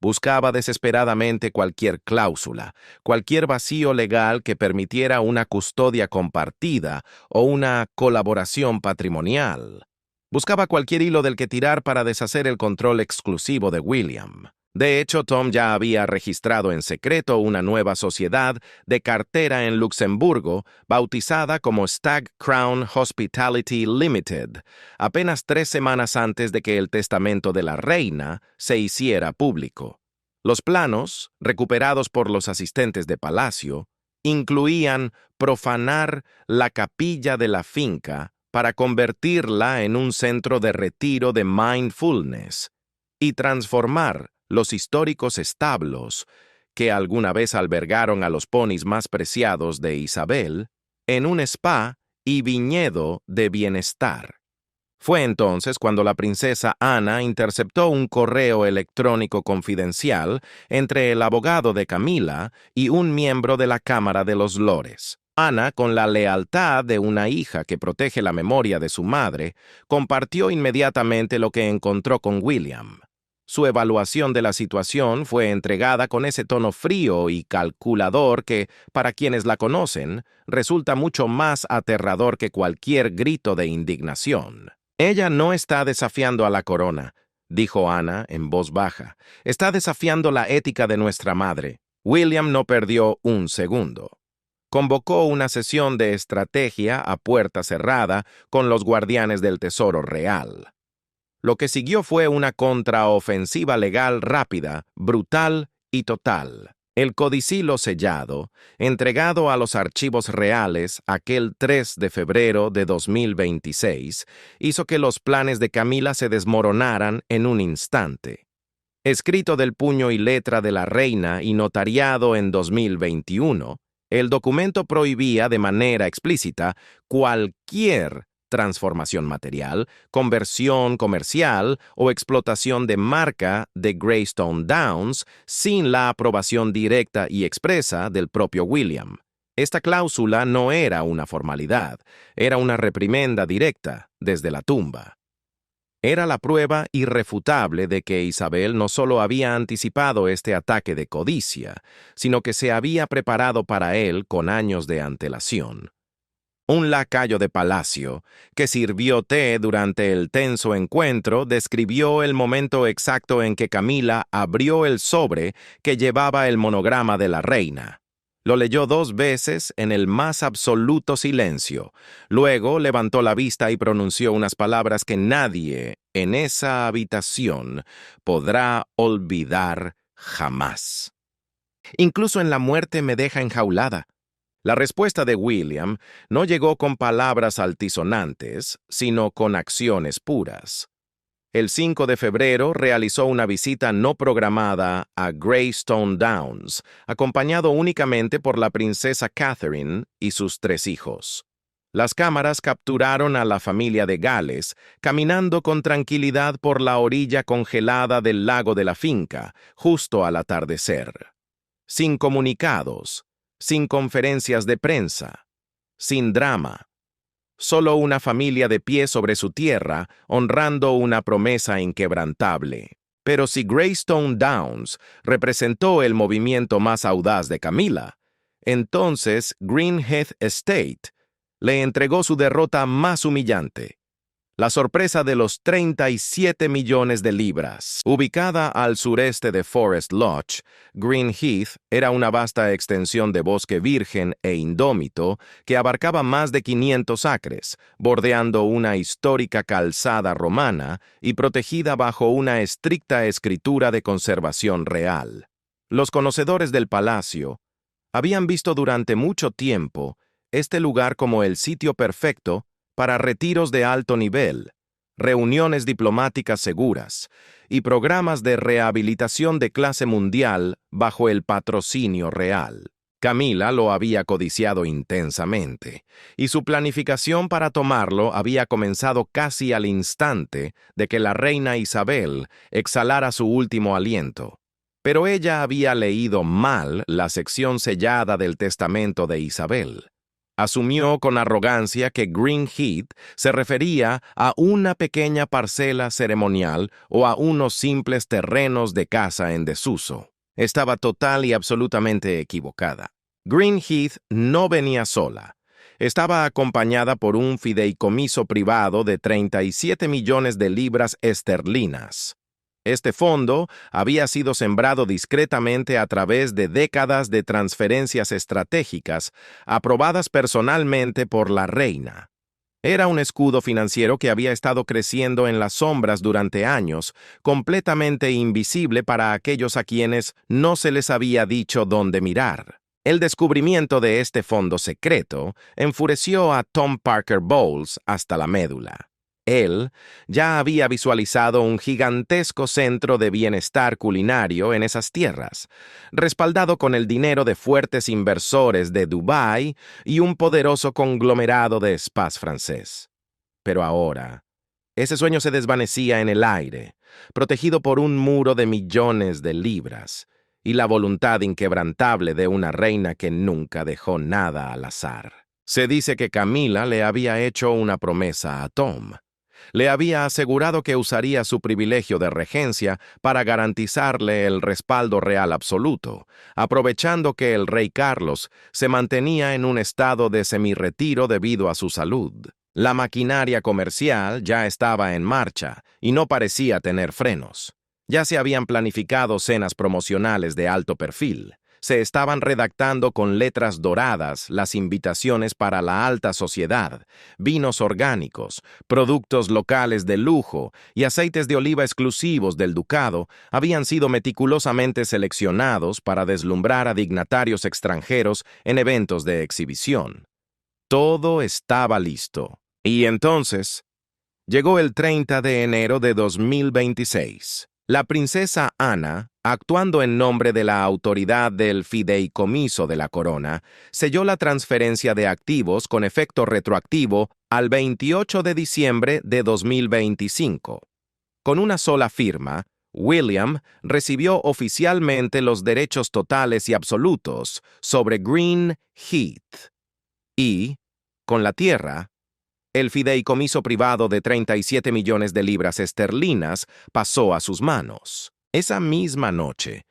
S1: Buscaba desesperadamente cualquier cláusula, cualquier vacío legal que permitiera una custodia compartida o una colaboración patrimonial. Buscaba cualquier hilo del que tirar para deshacer el control exclusivo de William. De hecho, Tom ya había registrado en secreto una nueva sociedad de cartera en Luxemburgo, bautizada como Stag Crown Hospitality Limited, apenas 3 semanas antes de que el testamento de la reina se hiciera público. Los planos, recuperados por los asistentes de palacio, incluían profanar la capilla de la finca para convertirla en un centro de retiro de mindfulness y transformar los históricos establos que alguna vez albergaron a los ponis más preciados de Isabel en un spa y viñedo de bienestar. Fue entonces cuando la princesa Ana interceptó un correo electrónico confidencial entre el abogado de Camila y un miembro de la Cámara de los Lores. Ana, con la lealtad de una hija que protege la memoria de su madre, compartió inmediatamente lo que encontró con William. Su evaluación de la situación fue entregada con ese tono frío y calculador que, para quienes la conocen, resulta mucho más aterrador que cualquier grito de indignación. «Ella no está desafiando a la corona», dijo Ana en voz baja. «Está desafiando la ética de nuestra madre». William no perdió un segundo. Convocó una sesión de estrategia a puerta cerrada con los guardianes del Tesoro Real. Lo que siguió fue una contraofensiva legal rápida, brutal y total. El codicilo sellado, entregado a los archivos reales aquel 3 de febrero de 2026, hizo que los planes de Camila se desmoronaran en un instante. Escrito del puño y letra de la reina y notariado en 2021, el documento prohibía de manera explícita cualquier transformación material, conversión comercial o explotación de marca de Greystone Downs sin la aprobación directa y expresa del propio William. Esta cláusula no era una formalidad, era una reprimenda directa desde la tumba. Era la prueba irrefutable de que Isabel no solo había anticipado este ataque de codicia, sino que se había preparado para él con años de antelación. Un lacayo de palacio, que sirvió té durante el tenso encuentro, describió el momento exacto en que Camila abrió el sobre que llevaba el monograma de la reina. Lo leyó 2 veces en el más absoluto silencio. Luego levantó la vista y pronunció unas palabras que nadie en esa habitación podrá olvidar jamás. Incluso en la muerte me deja enjaulada. La respuesta de William no llegó con palabras altisonantes, sino con acciones puras. El 5 de febrero realizó una visita no programada a Greystone Downs, acompañado únicamente por la princesa Catherine y sus 3 hijos. Las cámaras capturaron a la familia de Gales caminando con tranquilidad por la orilla congelada del lago de la finca, justo al atardecer. Sin comunicados, sin conferencias de prensa, sin drama. Solo una familia de pie sobre su tierra, honrando una promesa inquebrantable. Pero si Greystone Downs representó el movimiento más audaz de Camila, entonces Greenheath Estate le entregó su derrota más humillante. La sorpresa de los 37 millones de libras. Ubicada al sureste de Forest Lodge, Greenheath era una vasta extensión de bosque virgen e indómito que abarcaba más de 500 acres, bordeando una histórica calzada romana y protegida bajo una estricta escritura de conservación real. Los conocedores del palacio habían visto durante mucho tiempo este lugar como el sitio perfecto para retiros de alto nivel, reuniones diplomáticas seguras y programas de rehabilitación de clase mundial bajo el patrocinio real. Camila lo había codiciado intensamente, y su planificación para tomarlo había comenzado casi al instante de que la reina Isabel exhalara su último aliento. Pero ella había leído mal la sección sellada del testamento de Isabel. Asumió con arrogancia que Greenheath se refería a una pequeña parcela ceremonial o a unos simples terrenos de caza en desuso. Estaba total y absolutamente equivocada. Greenheath no venía sola. Estaba acompañada por un fideicomiso privado de 37 millones de libras esterlinas. Este fondo había sido sembrado discretamente a través de décadas de transferencias estratégicas aprobadas personalmente por la reina. Era un escudo financiero que había estado creciendo en las sombras durante años, completamente invisible para aquellos a quienes no se les había dicho dónde mirar. El descubrimiento de este fondo secreto enfureció a Tom Parker Bowles hasta la médula. Él ya había visualizado un gigantesco centro de bienestar culinario en esas tierras, respaldado con el dinero de fuertes inversores de Dubái y un poderoso conglomerado de spas francés. Pero ahora, ese sueño se desvanecía en el aire, protegido por un muro de millones de libras y la voluntad inquebrantable de una reina que nunca dejó nada al azar. Se dice que Camila le había hecho una promesa a Tom. Le había asegurado que usaría su privilegio de regencia para garantizarle el respaldo real absoluto, aprovechando que el rey Carlos se mantenía en un estado de semirretiro debido a su salud. La maquinaria comercial ya estaba en marcha y no parecía tener frenos. Ya se habían planificado cenas promocionales de alto perfil. Se estaban redactando con letras doradas las invitaciones para la alta sociedad, vinos orgánicos, productos locales de lujo y aceites de oliva exclusivos del ducado habían sido meticulosamente seleccionados para deslumbrar a dignatarios extranjeros en eventos de exhibición. Todo estaba listo. Y entonces, llegó el 30 de enero de 2026. La princesa Ana, actuando en nombre de la autoridad del fideicomiso de la corona, selló la transferencia de activos con efecto retroactivo al 28 de diciembre de 2025. Con una sola firma, William recibió oficialmente los derechos totales y absolutos sobre Greenheath y, con la tierra, El fideicomiso privado de 37 millones de libras esterlinas pasó a sus manos. Esa misma noche,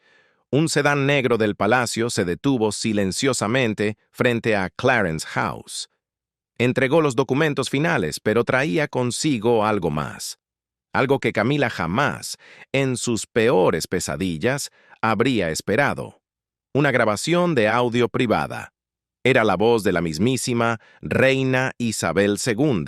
S1: un sedán negro del palacio se detuvo silenciosamente frente a Clarence House. Entregó los documentos finales, pero traía consigo algo más. Algo que Camila jamás, en sus peores pesadillas, habría esperado. Una grabación de audio privada. Era la voz de la mismísima Reina Isabel II,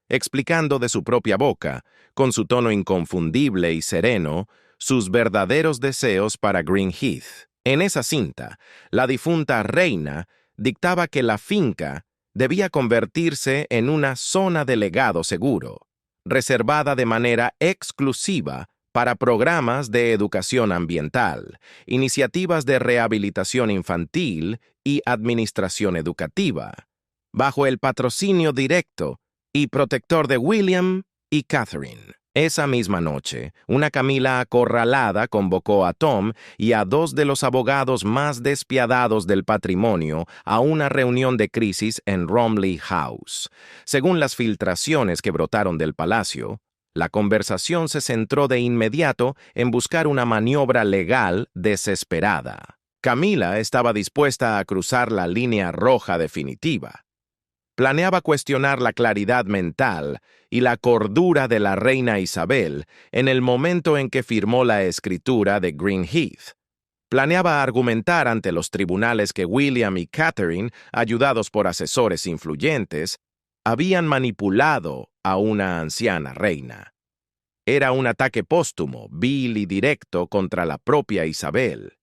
S1: explicando de su propia boca, con su tono inconfundible y sereno, sus verdaderos deseos para Greenheath. En esa cinta, la difunta reina dictaba que la finca debía convertirse en una zona de legado seguro, reservada de manera exclusiva para programas de educación ambiental, iniciativas de rehabilitación infantil y administración educativa, bajo el patrocinio directo y protector de William y Catherine. Esa misma noche, una Camila acorralada convocó a Tom y a dos de los abogados más despiadados del patrimonio a una reunión de crisis en Romley House. Según las filtraciones que brotaron del palacio, la conversación se centró de inmediato en buscar una maniobra legal desesperada. Camila estaba dispuesta a cruzar la línea roja definitiva. Planeaba cuestionar la claridad mental y la cordura de la reina Isabel en el momento en que firmó la escritura de Greenheath. Planeaba argumentar ante los tribunales que William y Catherine, ayudados por asesores influyentes, habían manipulado a una anciana reina. Era un ataque póstumo, vil y directo contra la propia Isabel.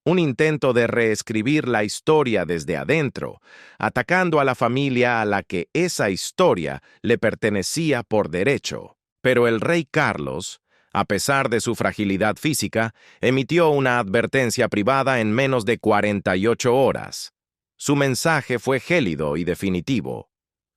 S1: Un intento de reescribir la historia desde adentro, atacando a la familia a la que esa historia le pertenecía por derecho. Pero el rey Carlos, a pesar de su fragilidad física, emitió una advertencia privada en menos de 48 horas. Su mensaje fue gélido y definitivo.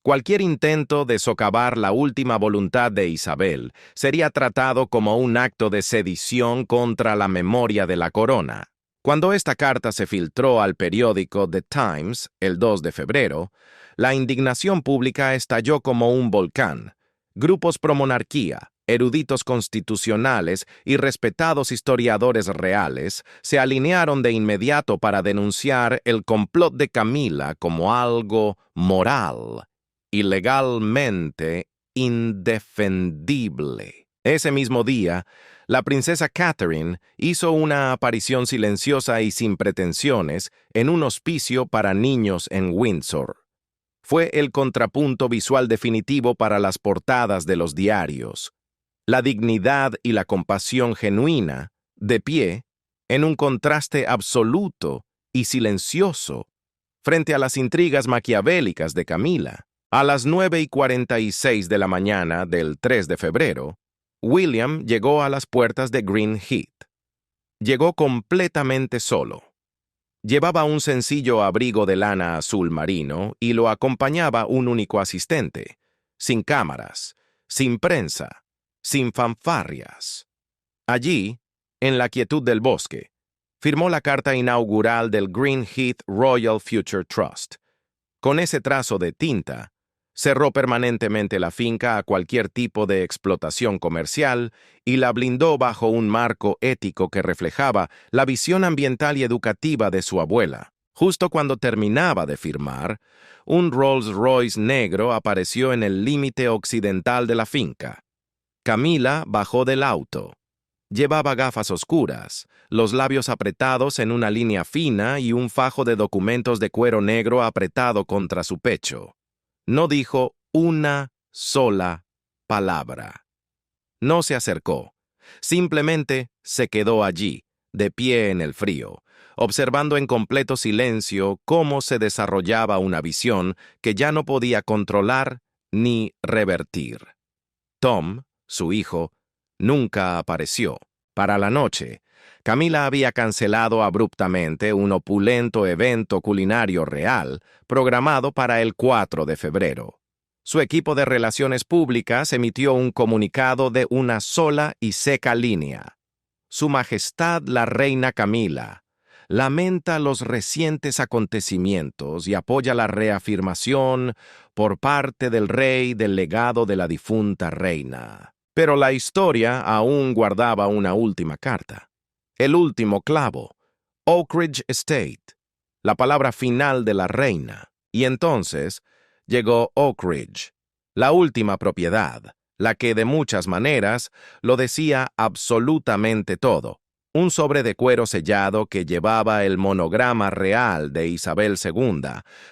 S1: Cualquier intento de socavar la última voluntad de Isabel sería tratado como un acto de sedición contra la memoria de la corona. Cuando esta carta se filtró al periódico The Times el 2 de febrero, la indignación pública estalló como un volcán. Grupos pro-monarquía, eruditos constitucionales y respetados historiadores reales se alinearon de inmediato para denunciar el complot de Camila como algo moral y legalmente indefendible. Ese mismo día, la princesa Catherine hizo una aparición silenciosa y sin pretensiones en un hospicio para niños en Windsor. Fue el contrapunto visual definitivo para las portadas de los diarios. La dignidad y la compasión genuina, de pie, en un contraste absoluto y silencioso, frente a las intrigas maquiavélicas de Camila. A las 9:46 de la mañana del 3 de febrero, William llegó a las puertas de Greenheath. Llegó completamente solo. Llevaba un sencillo abrigo de lana azul marino y lo acompañaba un único asistente, sin cámaras, sin prensa, sin fanfarrias. Allí, en la quietud del bosque, firmó la carta inaugural del Greenheath Royal Future Trust. Con ese trazo de tinta, cerró permanentemente la finca a cualquier tipo de explotación comercial y la blindó bajo un marco ético que reflejaba la visión ambiental y educativa de su abuela. Justo cuando terminaba de firmar, un Rolls-Royce negro apareció en el límite occidental de la finca. Camila bajó del auto. Llevaba gafas oscuras, los labios apretados en una línea fina y un fajo de documentos de cuero negro apretado contra su pecho. No dijo una sola palabra. No se acercó. Simplemente se quedó allí, de pie en el frío, observando en completo silencio cómo se desarrollaba una visión que ya no podía controlar ni revertir. Tom, su hijo, nunca apareció. Para la noche, Camila había cancelado abruptamente un opulento evento culinario real programado para el 4 de febrero. Su equipo de relaciones públicas emitió un comunicado de una sola y seca línea. Su Majestad la Reina Camila, lamenta los recientes acontecimientos y apoya la reafirmación por parte del rey del legado de la difunta reina. Pero la historia aún guardaba una última carta. El último clavo, Oak Ridge Estate, la palabra final de la reina. Y entonces llegó Oak Ridge, la última propiedad, la que de muchas maneras lo decía absolutamente todo. Un sobre de cuero sellado que llevaba el monograma real de Isabel II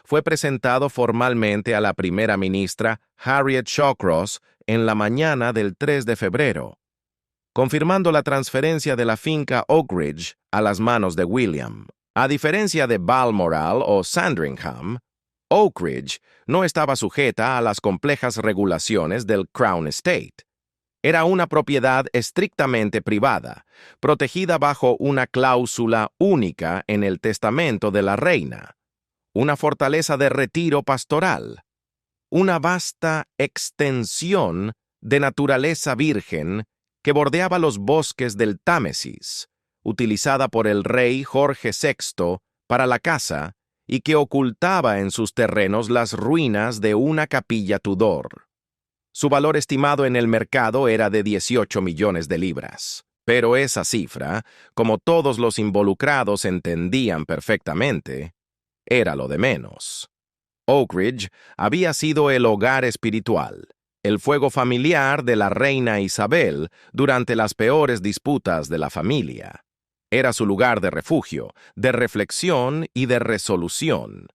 S1: fue presentado formalmente a la primera ministra Harriet Shawcross en la mañana del 3 de febrero, confirmando la transferencia de la finca Oak Ridge a las manos de William. A diferencia de Balmoral o Sandringham, Oak Ridge no estaba sujeta a las complejas regulaciones del Crown Estate. Era una propiedad estrictamente privada, protegida bajo una cláusula única en el testamento de la reina, una fortaleza de retiro pastoral, una vasta extensión de naturaleza virgen que bordeaba los bosques del Támesis, utilizada por el rey Jorge VI para la caza y que ocultaba en sus terrenos las ruinas de una capilla Tudor. Su valor estimado en el mercado era de 18 millones de libras. Pero esa cifra, como todos los involucrados entendían perfectamente, era lo de menos. Oak Ridge había sido el hogar espiritual, el fuego familiar de la reina Isabel durante las peores disputas de la familia. Era su lugar de refugio, de reflexión y de resolución.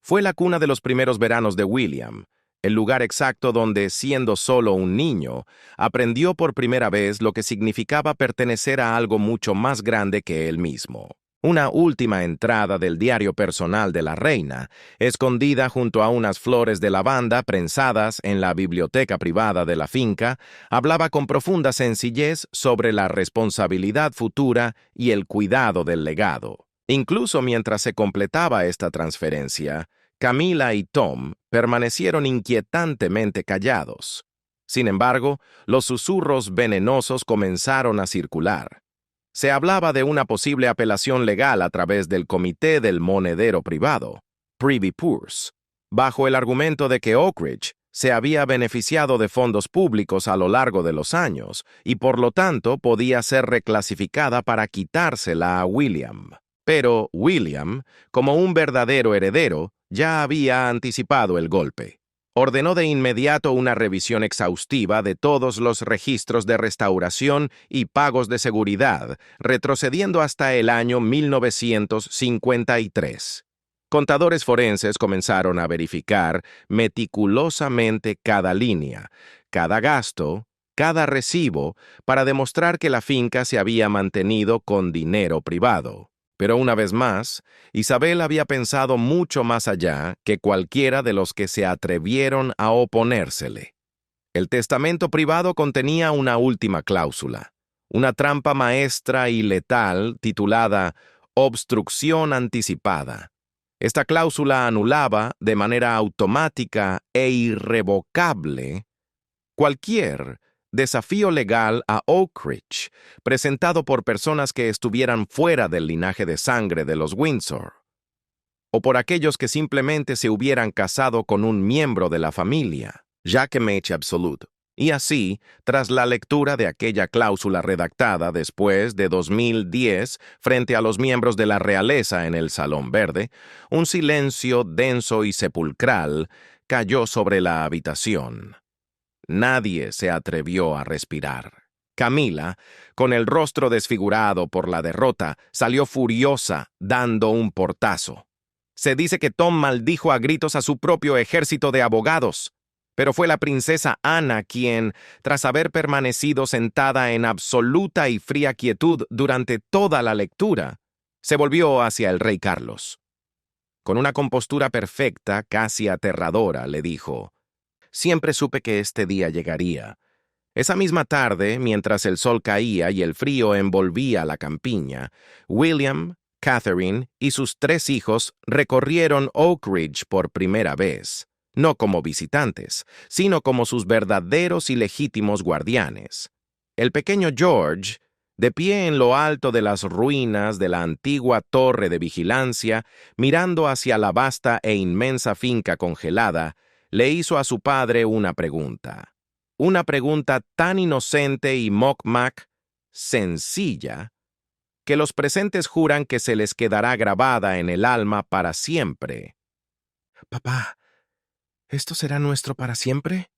S1: Fue la cuna de los primeros veranos de William, el lugar exacto donde, siendo solo un niño, aprendió por primera vez lo que significaba pertenecer a algo mucho más grande que él mismo. Una última entrada del diario personal de la reina, escondida junto a unas flores de lavanda prensadas en la biblioteca privada de la finca, hablaba con profunda sencillez sobre la responsabilidad futura y el cuidado del legado. Incluso mientras se completaba esta transferencia, Camila y Tom permanecieron inquietantemente callados. Sin embargo, los susurros venenosos comenzaron a circular. Se hablaba de una posible apelación legal a través del Comité del Monedero Privado, Privy Purse, bajo el argumento de que Oak Ridge se había beneficiado de fondos públicos a lo largo de los años y por lo tanto podía ser reclasificada para quitársela a William. Pero William, como un verdadero heredero, ya había anticipado el golpe. Ordenó de inmediato una revisión exhaustiva de todos los registros de restauración y pagos de seguridad, retrocediendo hasta el año 1953. Contadores forenses comenzaron a verificar meticulosamente cada línea, cada gasto, cada recibo, para demostrar que la finca se había mantenido con dinero privado. Pero una vez más, Isabel había pensado mucho más allá que cualquiera de los que se atrevieron a oponérsele. El testamento privado contenía una última cláusula, una trampa maestra y letal titulada obstrucción anticipada. Esta cláusula anulaba, de manera automática e irrevocable, cualquier desafío legal a Oak Ridge, presentado por personas que estuvieran fuera del linaje de sangre de los Windsor, o por aquellos que simplemente se hubieran casado con un miembro de la familia, Jacques Mache Absolute. Y así, tras la lectura de aquella cláusula redactada después de 2010 frente a los miembros de la realeza en el Salón Verde, un silencio denso y sepulcral cayó sobre la habitación. Nadie se atrevió a respirar. Camila, con el rostro desfigurado por la derrota, salió furiosa, dando un portazo. Se dice que Tom maldijo a gritos a su propio ejército de abogados, pero fue la princesa Ana quien, tras haber permanecido sentada en absoluta y fría quietud durante toda la lectura, se volvió hacia el rey Carlos. Con una compostura perfecta, casi aterradora, le dijo: «Siempre supe que este día llegaría». Esa misma tarde, mientras el sol caía y el frío envolvía la campiña, William, Catherine y sus 3 hijos recorrieron Oak Ridge por primera vez, no como visitantes, sino como sus verdaderos y legítimos guardianes. El pequeño George De pie en lo alto de las ruinas de la antigua torre de vigilancia, mirando hacia la vasta e inmensa finca congelada, le hizo a su padre una pregunta. Una pregunta tan inocente y mock-mack, sencilla, que los presentes juran que se les quedará grabada en el alma para siempre. «Papá, ¿esto será nuestro para siempre?»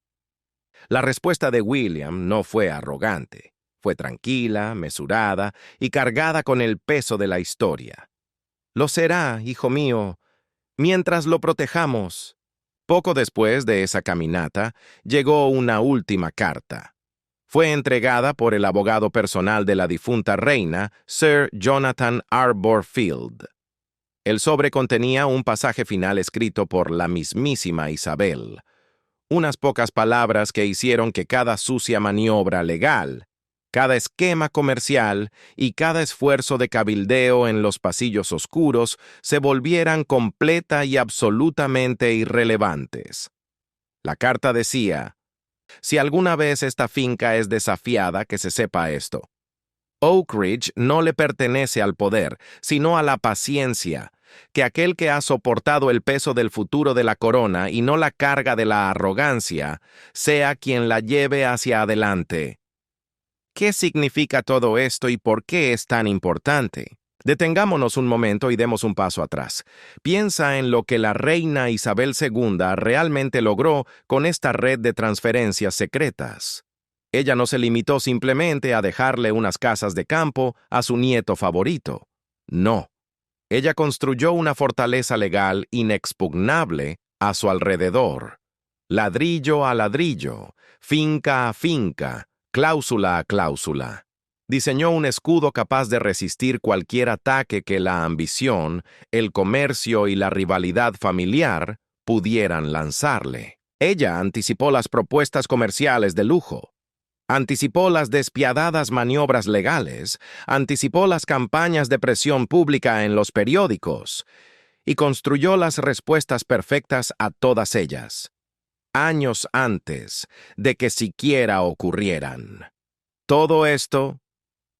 S1: La respuesta de William no fue arrogante. Fue tranquila, mesurada y cargada con el peso de la historia. «Lo será, hijo mío, mientras lo protejamos». Poco después de esa caminata, llegó una última carta. Fue entregada por el abogado personal de la difunta reina, Sir Jonathan Arborfield. El sobre contenía un pasaje final escrito por la mismísima Isabel. Unas pocas palabras que hicieron que cada sucia maniobra legal, cada esquema comercial y cada esfuerzo de cabildeo en los pasillos oscuros se volvieran completa y absolutamente irrelevantes. La carta decía: «Si alguna vez esta finca es desafiada, que se sepa esto. Oak Ridge no le pertenece al poder, sino a la paciencia, que aquel que ha soportado el peso del futuro de la corona y no la carga de la arrogancia, sea quien la lleve hacia adelante». ¿Qué significa todo esto y por qué es tan importante? Detengámonos un momento y demos un paso atrás. Piensa en lo que la reina Isabel II realmente logró con esta red de transferencias secretas. Ella no se limitó simplemente a dejarle unas casas de campo a su nieto favorito. No. Ella construyó una fortaleza legal inexpugnable a su alrededor. Ladrillo a ladrillo, finca a finca, cláusula a cláusula. Diseñó un escudo capaz de resistir cualquier ataque que la ambición, el comercio y la rivalidad familiar pudieran lanzarle. Ella anticipó las propuestas comerciales de lujo. Anticipó las despiadadas maniobras legales, anticipó las campañas de presión pública en los periódicos y construyó las respuestas perfectas a todas ellas, años antes de que siquiera ocurrieran. Todo esto,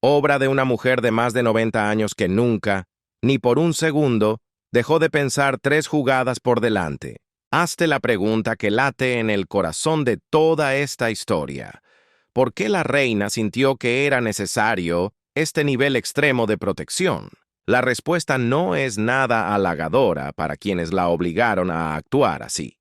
S1: obra de una mujer de más de 90 años que nunca, ni por un segundo, dejó de pensar 3 jugadas por delante. Hazte la pregunta que late en el corazón de toda esta historia. ¿Por qué la reina sintió que era necesario este nivel extremo de protección? La respuesta no es nada halagadora para quienes la obligaron a actuar así.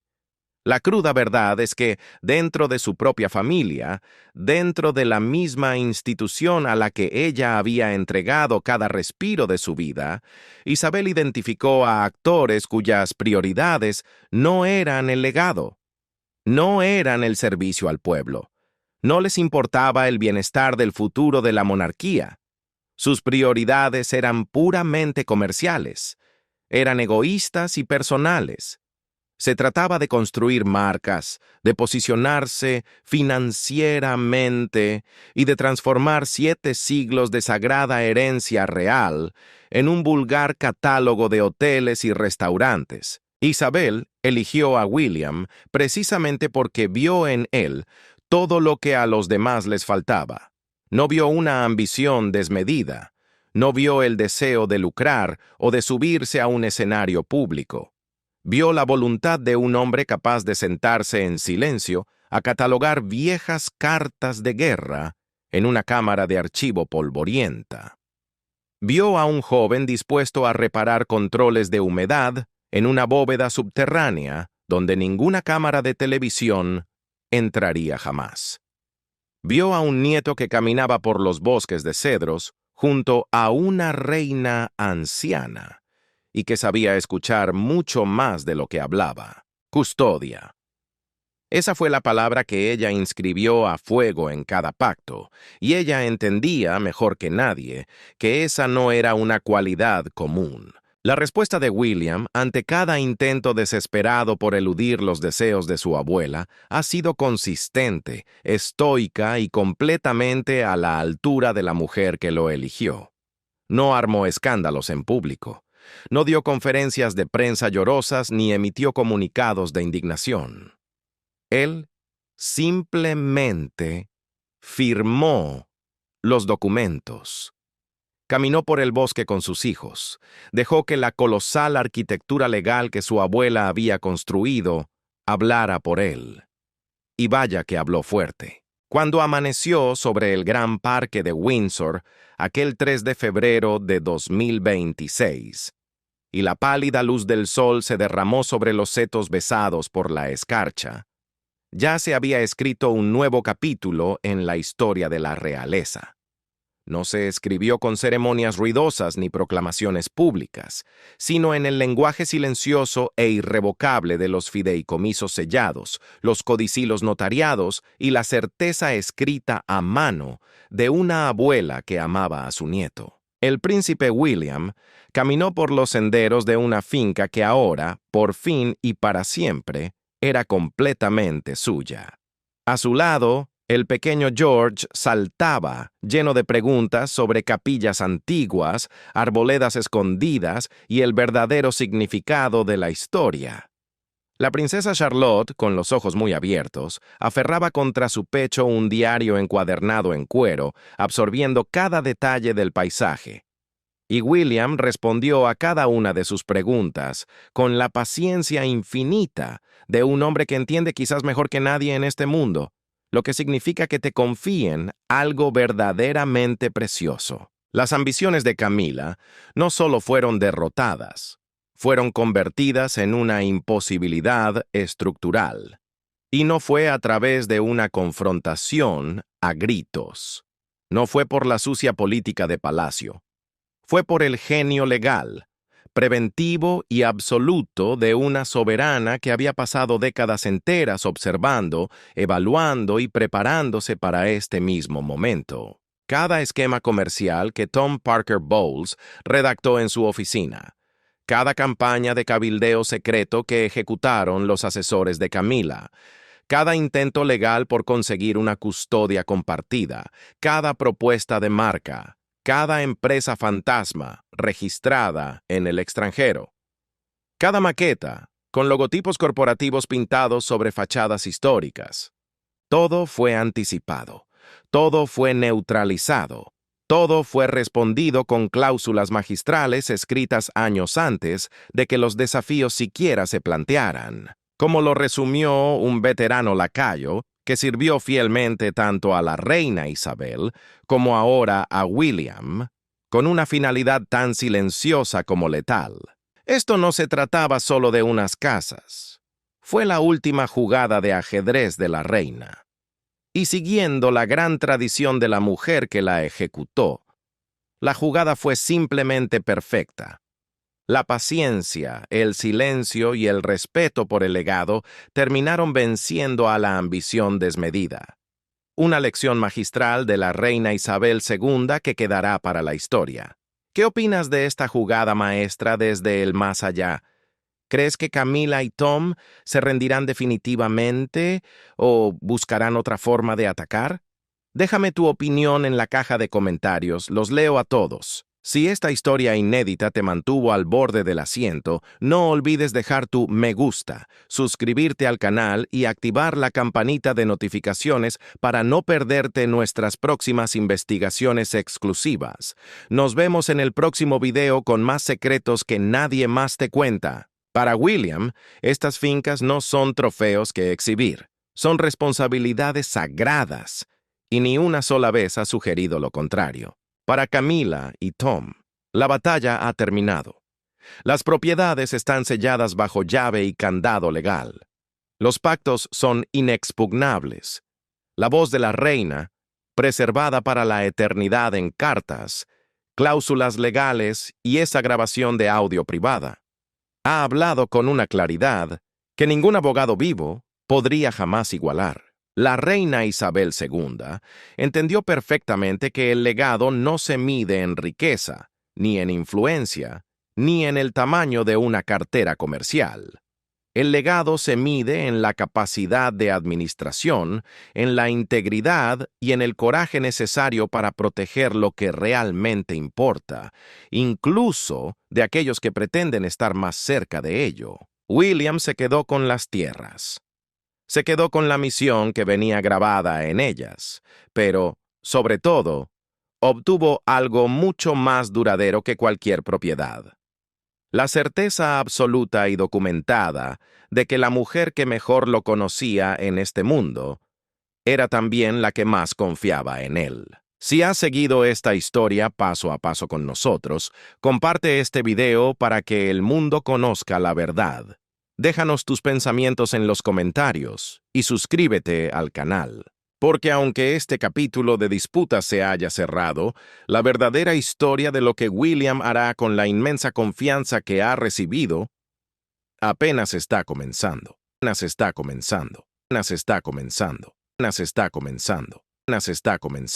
S1: La cruda verdad es que dentro de su propia familia, dentro de la misma institución a la que ella había entregado cada respiro de su vida, Isabel identificó a actores cuyas prioridades no eran el legado, no eran el servicio al pueblo. No les importaba el bienestar del futuro de la monarquía. Sus prioridades eran puramente comerciales, eran egoístas y personales. Se trataba de construir marcas, de posicionarse financieramente y de transformar 7 siglos de sagrada herencia real en un vulgar catálogo de hoteles y restaurantes. Isabel eligió a William precisamente porque vio en él todo lo que a los demás les faltaba. No vio una ambición desmedida, no vio el deseo de lucrar o de subirse a un escenario público. Vio la voluntad de un hombre capaz de sentarse en silencio a catalogar viejas cartas de guerra en una cámara de archivo polvorienta. Vio a un joven dispuesto a reparar controles de humedad en una bóveda subterránea donde ninguna cámara de televisión entraría jamás. Vio a un nieto que caminaba por los bosques de cedros junto a una reina anciana y que sabía escuchar mucho más de lo que hablaba. Custodia. Esa fue la palabra que ella inscribió a fuego en cada pacto, y ella entendía, mejor que nadie, que esa no era una cualidad común. La respuesta de William, ante cada intento desesperado por eludir los deseos de su abuela, ha sido consistente, estoica y completamente a la altura de la mujer que lo eligió. No armó escándalos en público. No dio conferencias de prensa llorosas ni emitió comunicados de indignación. Él simplemente firmó los documentos. Caminó por el bosque con sus hijos. Dejó que la colosal arquitectura legal que su abuela había construido hablara por él. Y vaya que habló fuerte. Cuando amaneció sobre el gran parque de Windsor, aquel 3 de febrero de 2026, y la pálida luz del sol se derramó sobre los setos besados por la escarcha, ya se había escrito un nuevo capítulo en la historia de la realeza. No se escribió con ceremonias ruidosas ni proclamaciones públicas, sino en el lenguaje silencioso e irrevocable de los fideicomisos sellados, los codicillos notariados y la certeza escrita a mano de una abuela que amaba a su nieto. El príncipe William caminó por los senderos de una finca que ahora, por fin y para siempre, era completamente suya. A su lado, el pequeño George saltaba, lleno de preguntas sobre capillas antiguas, arboledas escondidas y el verdadero significado de la historia. La princesa Charlotte, con los ojos muy abiertos, aferraba contra su pecho un diario encuadernado en cuero, absorbiendo cada detalle del paisaje. Y William respondió a cada una de sus preguntas con la paciencia infinita de un hombre que entiende quizás mejor que nadie en este mundo, lo que significa que te confíen algo verdaderamente precioso. Las ambiciones de Camila no solo fueron derrotadas, fueron convertidas en una imposibilidad estructural. Y no fue a través de una confrontación a gritos. No fue por la sucia política de palacio. Fue por el genio legal, preventivo y absoluto de una soberana que había pasado décadas enteras observando, evaluando y preparándose para este mismo momento. Cada esquema comercial que Tom Parker Bowles redactó en su oficina, cada campaña de cabildeo secreto que ejecutaron los asesores de Camila, cada intento legal por conseguir una custodia compartida, cada propuesta de marca, cada empresa fantasma registrada en el extranjero, cada maqueta con logotipos corporativos pintados sobre fachadas históricas. Todo fue anticipado, todo fue neutralizado, todo fue respondido con cláusulas magistrales escritas años antes de que los desafíos siquiera se plantearan. Como lo resumió un veterano lacayo, que sirvió fielmente tanto a la reina Isabel como ahora a William, con una finalidad tan silenciosa como letal. Esto no se trataba solo de unas casas. Fue la última jugada de ajedrez de la reina. Y siguiendo la gran tradición de la mujer que la ejecutó, la jugada fue simplemente perfecta. La paciencia, el silencio y el respeto por el legado terminaron venciendo a la ambición desmedida. Una lección magistral de la reina Isabel II que quedará para la historia. ¿Qué opinas de esta jugada maestra desde el más allá? ¿Crees que Camila y Tom se rendirán definitivamente o buscarán otra forma de atacar? Déjame tu opinión en la caja de comentarios, los leo a todos. Si esta historia inédita te mantuvo al borde del asiento, no olvides dejar tu me gusta, suscribirte al canal y activar la campanita de notificaciones para no perderte nuestras próximas investigaciones exclusivas. Nos vemos en el próximo video con más secretos que nadie más te cuenta. Para William, estas fincas no son trofeos que exhibir, son responsabilidades sagradas, y ni una sola vez ha sugerido lo contrario. Para Camila y Tom, la batalla ha terminado. Las propiedades están selladas bajo llave y candado legal. Los pactos son inexpugnables. La voz de la reina, preservada para la eternidad en cartas, cláusulas legales y esa grabación de audio privada, ha hablado con una claridad que ningún abogado vivo podría jamás igualar. La reina Isabel II entendió perfectamente que el legado no se mide en riqueza, ni en influencia, ni en el tamaño de una cartera comercial. El legado se mide en la capacidad de administración, en la integridad y en el coraje necesario para proteger lo que realmente importa, incluso de aquellos que pretenden estar más cerca de ello. William se quedó con las tierras. Se quedó con la misión que venía grabada en ellas, pero, sobre todo, obtuvo algo mucho más duradero que cualquier propiedad. La certeza absoluta y documentada de que la mujer que mejor lo conocía en este mundo era también la que más confiaba en él. Si has seguido esta historia paso a paso con nosotros, comparte este video para que el mundo conozca la verdad. Déjanos tus pensamientos en los comentarios y suscríbete al canal. Porque aunque este capítulo de disputa se haya cerrado, la verdadera historia de lo que William hará con la inmensa confianza que ha recibido apenas está comenzando. Apenas está comenzando. Apenas está comenzando. Apenas está comenzando. Apenas está comenzando.